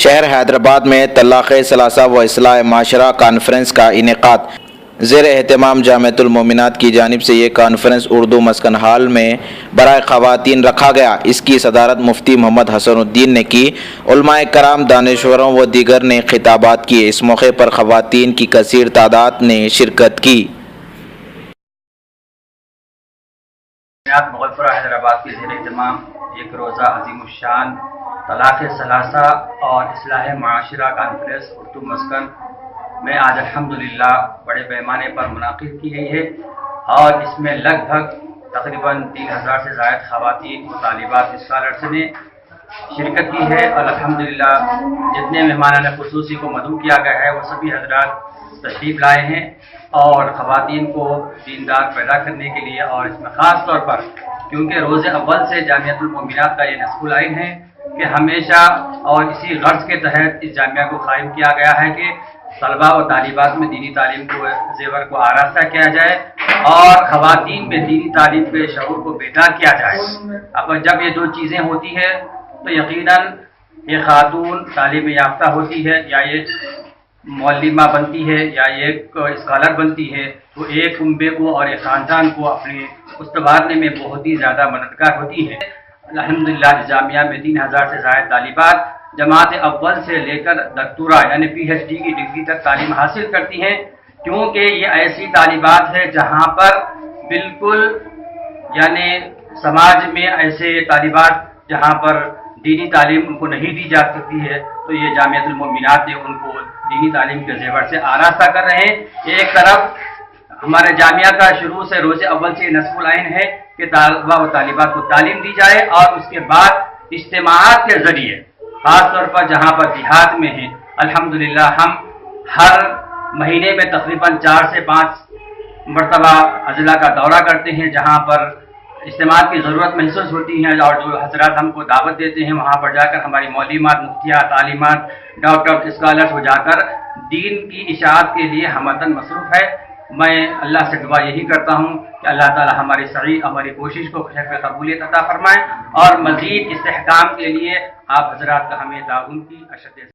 شہر حیدرآباد میں طلاق ثلاثہ و اصلاح معاشرہ کانفرنس کا انعقاد۔ زیر اہتمام جامعۃ المومنات کی جانب سے یہ کانفرنس اردو مسکن ہال میں برائے خواتین رکھا گیا۔ اس کی صدارت مفتی محمد حسن الدین نے کی۔ علماء کرام، دانشوروں و دیگر نے خطابات کیے۔ اس موقع پر خواتین کی کثیر تعداد نے شرکت کی۔ مغلپورہ حیدرآباد کے زیر اہتمام ایک روزہ عظیم الشان طلاق ثلاثہ اور اصلاح معاشرہ کانفرنس اردو مسکن میں آج الحمدللہ بڑے پیمانے پر منعقد کی گئی ہے، اور اس میں لگ بھگ تقریباً 3000 سے زائد خواتین و طالبات اسکالرس نے شرکت کی ہے، اور الحمدللہ جتنے مہمانان خصوصی کو مدعو کیا گیا ہے وہ سبھی حضرات تشریف لائے ہیں، اور خواتین کو دیندار پیدا کرنے کے لیے، اور اس میں خاص طور پر کیونکہ روز اول سے جامعۃ المومنات کا یہ نصب العین ہے کہ ہمیشہ اور اسی غرض کے تحت اس جامعہ کو قائم کیا گیا ہے کہ طلباء و طالبات میں دینی تعلیم کو زیور کو آراستہ کیا جائے اور خواتین میں دینی تعلیم کے شعور کو بیدار کیا جائے۔ اب جب یہ دو چیزیں ہوتی ہیں تو یقیناً یہ خاتون تعلیم یافتہ ہوتی ہے، یا یہ معلمہ بنتی ہے، یا ایک اسکالر بنتی ہے، تو ایک کنبے کو اور ایک خاندان کو اپنے استوارنے میں بہت ہی زیادہ مددگار ہوتی ہے۔ الحمدللہ اس جامعہ میں 3000 سے زائد طالبات جماعت اول سے لے کر دکتورا یعنی PhD کی ڈگری تک تعلیم حاصل کرتی ہیں، کیونکہ یہ ایسی طالبات ہے جہاں پر بالکل یعنی سماج میں ایسے طالبات جہاں پر دینی تعلیم ان کو نہیں دی جا سکتی ہے، تو یہ جامعۃ المومنات نے ان کو دینی تعلیم کے زیور سے آراستہ کر رہے ہیں۔ ایک طرف ہمارے جامعہ کا شروع سے روز اول سے نصب العین ہے کہ طلباء و طالبات کو تعلیم دی جائے، اور اس کے بعد اجتماعات کے ذریعے خاص طور پر جہاں پر دیہات میں ہیں، الحمدللہ ہم ہر مہینے میں تقریباً 4 سے 5 مرتبہ اضلاع کا دورہ کرتے ہیں، جہاں پر اجتماعات کی ضرورت محسوس ہوتی ہے، اور جو حضرات ہم کو دعوت دیتے ہیں وہاں پر جا کر ہماری معلمات، مفتیات، عالمات، ڈاکٹر، اسکالرس ہو جا کر دین کی اشاعت کے لیے ہمدن مصروف ہے۔ میں اللہ سے دعا یہی کرتا ہوں کہ اللہ تعالی ہماری سعی، ہماری کوشش کو قبولیت عطا فرمائے، اور مزید استحکام کے لیے آپ حضرات کا ہمیں تعاون کی اشد